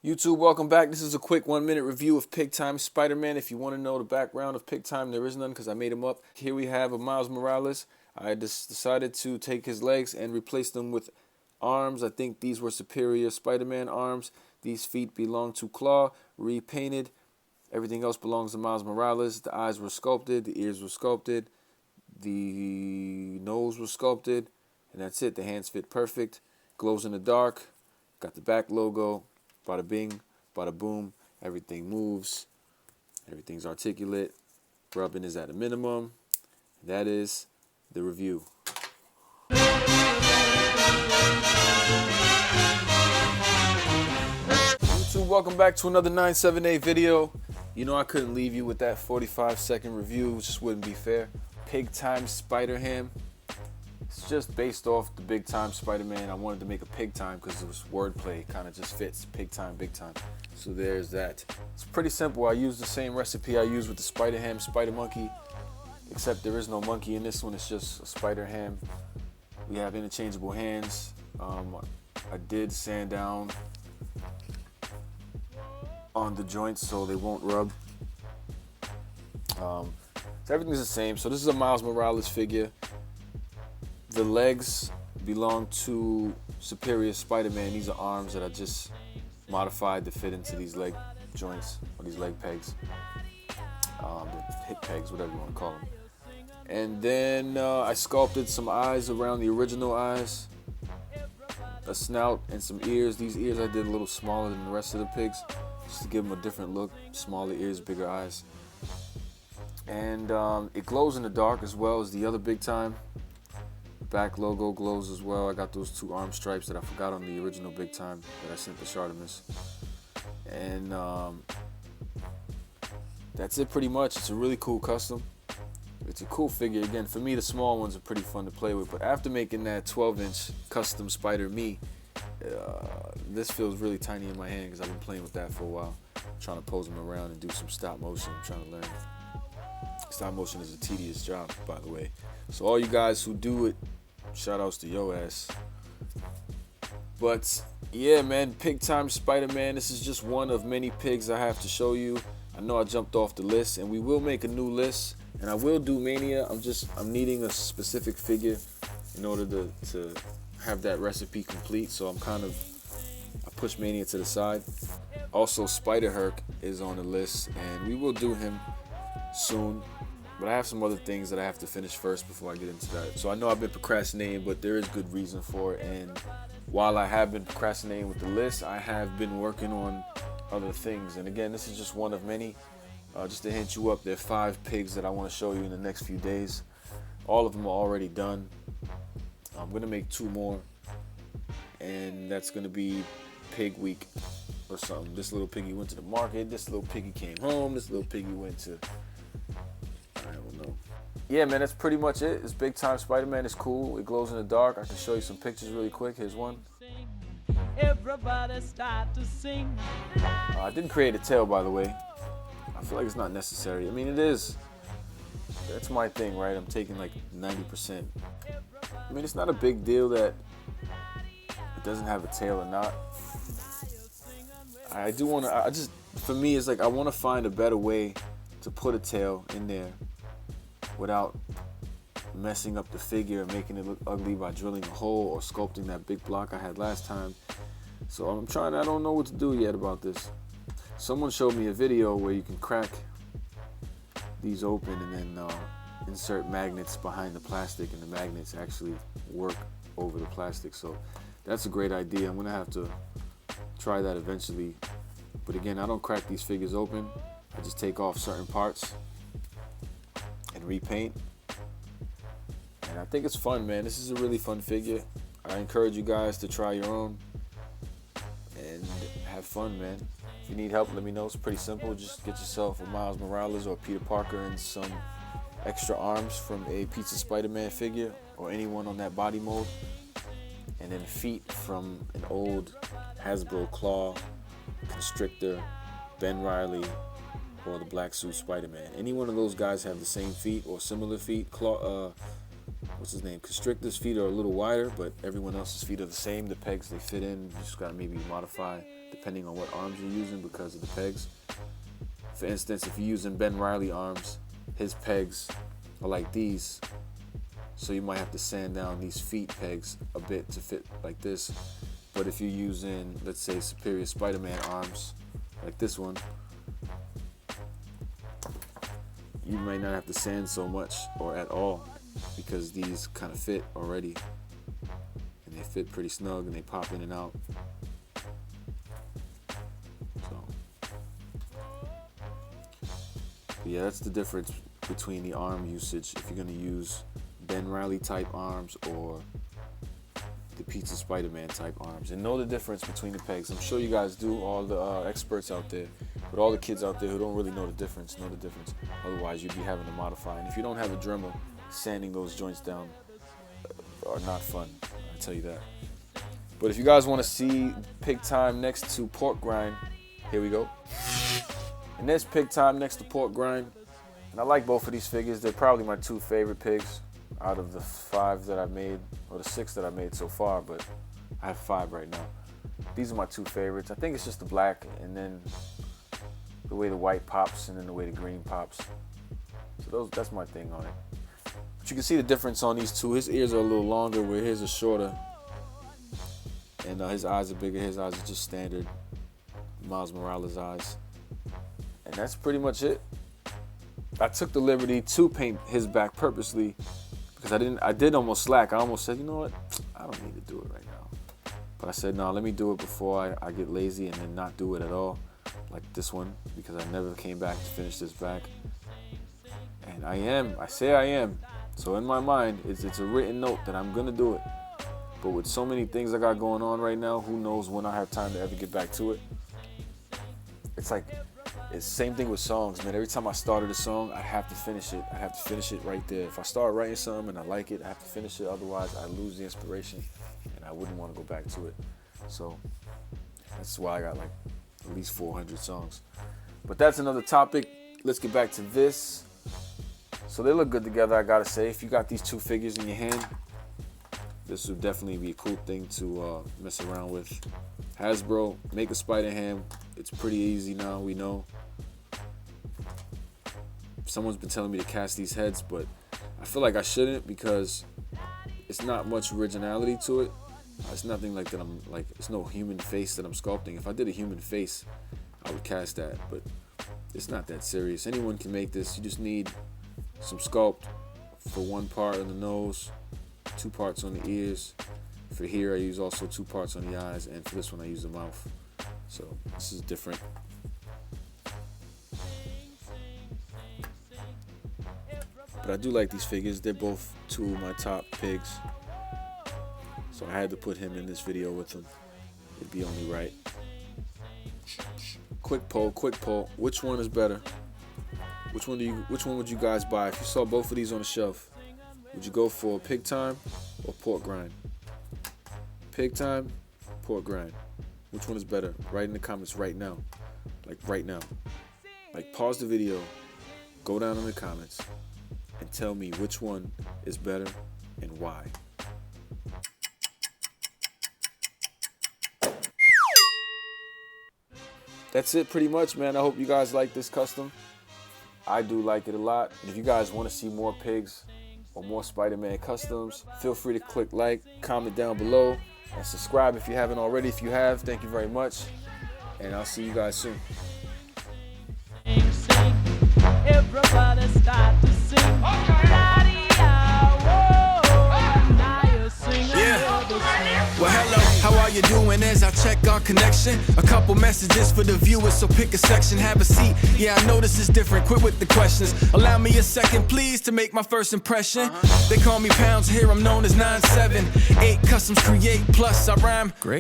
YouTube, welcome back. This is a quick 1-minute review of PIGTIME Spider-Man. If you want to know the background of PIGTIME, there is none because I made him up. Here we have a Miles Morales. I just decided to take his legs and replace them with arms. I think these were superior Spider-Man arms. These feet belong to Claw, repainted. Everything else belongs to Miles Morales. The eyes were sculpted, the ears were sculpted, the nose was sculpted, and that's it. The hands fit perfect. Glows in the dark. Got the back logo. Bada bing, bada boom, everything moves, everything's articulate, rubbing is at a minimum. That is the review. YouTube, welcome back to another 978 video. You know I couldn't leave you with that 45-second review, it just wouldn't be fair. PIGTIME Spider-Ham. It's just based off the Big Time Spider-Man. I wanted to make a PIGTIME because it was wordplay, kind of just fits. PIGTIME, Big Time. So there's that. It's pretty simple. I use the same recipe I use with the Spider-Ham, Spider-Monkey, except there is no monkey in this one. It's just a Spider-Ham. We have interchangeable hands. I did sand down on the joints so they won't rub. So everything's the same. So this is a Miles Morales figure. The legs belong to Superior Spider-Man. These are arms that I just modified to fit into these leg joints, or these leg pegs. The hip pegs, whatever you want to call them. And then I sculpted some eyes around the original eyes, a snout, and some ears. These ears I did a little smaller than the rest of the pigs, just to give them a different look. Smaller ears, bigger eyes. And it glows in the dark as well as the other Big Time. Back logo glows as well. I got those two arm stripes that I forgot on the original Big Time that I sent to Shartimus. And that's it pretty much. It's a really cool custom. It's a cool figure. Again, for me, the small ones are pretty fun to play with. But after making that 12-inch custom Spider-Me, this feels really tiny in my hand because I've been playing with that for a while. I'm trying to pose them around and do some stop motion. I'm trying to learn. Stop motion is a tedious job, by the way. So all you guys who do it, shout outs to yo ass. But yeah, man, PIGTIME Spider-Man. This is just one of many pigs I have to show you. I know I jumped off the list, and we will make a new list, and I will do Mania. I'm needing a specific figure in order to have that recipe complete. So I push Mania to the side. Also, Spider-Herc is on the list, and we will do him soon. But I have some other things that I have to finish first before I get into that. So I know I've been procrastinating, but there is good reason for it. And while I have been procrastinating with the list, I have been working on other things. And again, this is just one of many. Just to hint you up, there are 5 pigs that I want to show you in the next few days. All of them are already done. I'm going to make 2 more. And that's going to be Pig Week or something. This little piggy went to the market. This little piggy came home. This little piggy went to... Yeah, man, that's pretty much it. It's Big Time Spider-Man. It's cool. It glows in the dark. I can show you some pictures really quick. Here's one. Everybody start to sing. I didn't create a tail, by the way. I feel like it's not necessary. I mean, it is. That's my thing, right? I'm taking like 90%. I mean, it's not a big deal that it doesn't have a tail or not. I do want to, for me, it's like I want to find a better way to put a tail in there without messing up the figure and making it look ugly by drilling a hole or sculpting that big block I had last time. So I don't know what to do yet about this. Someone showed me a video where you can crack these open and then insert magnets behind the plastic, and the magnets actually work over the plastic. So that's a great idea. I'm gonna have to try that eventually. But again, I don't crack these figures open. I just take off certain parts and repaint. And I think it's fun, man. This is a really fun figure. I encourage you guys to try your own and have fun, man. If you need help, let me know. It's pretty simple. Just get yourself a Miles Morales or Peter Parker and some extra arms from a Pizza Spider-Man figure or anyone on that body mold. And then feet from an old Hasbro Claw, Constrictor, Ben Reilly, or the Black Suit Spider-Man. Any one of those guys have the same feet or similar feet. What's his name? Constrictor's feet are a little wider, but everyone else's feet are the same. The pegs they fit in, you just gotta maybe modify depending on what arms you're using because of the pegs. For instance, if you're using Ben Riley arms, his pegs are like these. So you might have to sand down these feet pegs a bit to fit like this. But if you're using, let's say, Superior Spider-Man arms, like this one, you might not have to sand so much or at all because these kind of fit already. And they fit pretty snug and they pop in and out. Yeah, that's the difference between the arm usage if you're going to use Ben Riley type arms or the Pizza Spider-Man type arms. And know the difference between the pegs. I'm sure you guys do, all the experts out there, but all the kids out there who don't really know the difference, know the difference. Otherwise, you'd be having to modify. And if you don't have a drummer, sanding those joints down are not fun, I tell you that. But if you guys want to see Pig Time next to Pork Grind, here we go. And there's Pig Time next to Pork Grind. And I like both of these figures. They're probably my 2 favorite pigs out of the 5 that I've made, or the 6 that I've made so far, but I have 5 right now. These are my 2 favorites. I think it's just the black and then the way the white pops and then the way the green pops. So that's my thing on it. But you can see the difference on these 2. His ears are a little longer where his are shorter. And his eyes are bigger. His eyes are just standard Miles Morales eyes. And that's pretty much it. I took the liberty to paint his back purposely because I did almost slack. I almost said, you know what? I don't need to do it right now. But I said, no, let me do it before I get lazy and then not do it at all. Like this one, because I never came back to finish this back. And I say I am. So in my mind, it's a written note that I'm gonna do it. But with so many things I got going on right now, who knows when I have time to ever get back to it. It's the same thing with songs, man. Every time I started a song, I have to finish it. I have to finish it right there. If I start writing something and I like it, I have to finish it. Otherwise, I lose the inspiration, and I wouldn't want to go back to it. So that's why I got like at least 400 songs. But that's another topic. Let's get back to this. So they look good together, I gotta say. If you got these 2 figures in your hand, this would definitely be a cool thing to mess around with. Hasbro, make a Spider-Ham. It's pretty easy now, we know. Someone's been telling me to cast these heads, but I feel like I shouldn't because it's not much originality to it. It's nothing like that. It's no human face that I'm sculpting. If I did a human face, I would cast that, but it's not that serious. Anyone can make this. You just need some sculpt for 1 part on the nose, 2 parts on the ears. For here, I use also 2 parts on the eyes, and for this one, I use the mouth. So this is different. But I do like these figures. They're both 2 of my top pigs. So I had to put him in this video with them. It'd be only right. Quick poll. Which one is better? Which one would you guys buy? If you saw both of these on the shelf, would you go for Pig Time or Pork Grind? Pig Time, Pork Grind. Which one is better? Write in the comments right now. Like right now. Like pause the video, go down in the comments, and tell me which one is better and why. That's it pretty much, man. I hope you guys like this custom. I do like it a lot. If you guys want to see more pigs or more Spider-Man customs, feel free to click like, comment down below, and subscribe if you haven't already. If you have, thank you very much, and I'll see you guys soon. Everybody start to sing. Well, hello, how are you doing as I check our connection? A couple messages for the viewers, so pick a section, have a seat. Yeah, I know this is different, quit with the questions. Allow me a second, please, to make my first impression. They call me Poundz, here I'm known as 9'7". 8 customs create, plus I rhyme. Great.